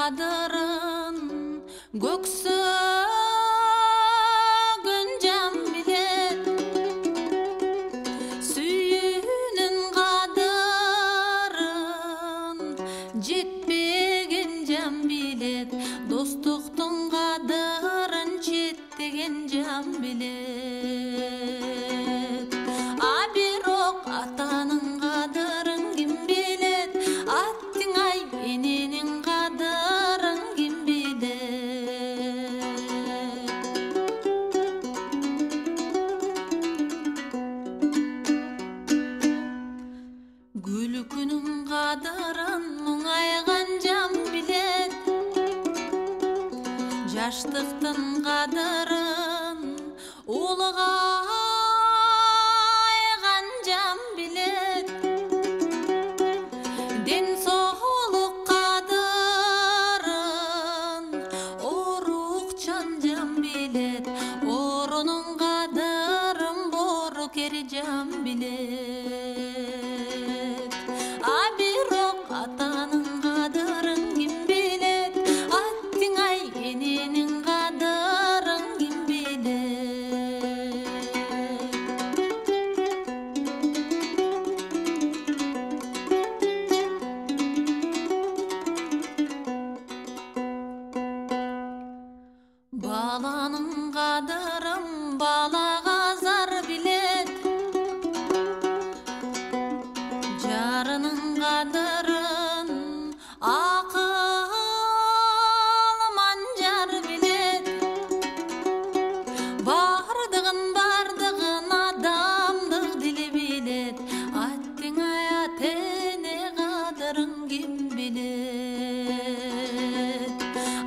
кадырын көксөгөн жан билет, сүйүүнүн кадырын жетпеген жан билет, достуктун кадырын четтеген жан билет. А бирок атанын кадырын ким билет, аттың ай эненин кадырын ким билет. Күлкүнүн кадырын мұңайган жан билет, жаштыктын кадырын улгайган жан билет, ден соолук кадырын орукчан жан билет, оорунун кадырын боорукер жан билет. А бирок атанын кадырын ким билет, аттың ай эненин кадырын ким билет. Баланын кадырын балага зар билет, жарынын кадырын акыл манжар билет, бардыгын адамдык дили билет, аттың аят эне кадырын ким билет.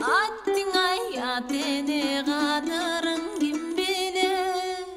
Аттың аят эне кадырын ким билет.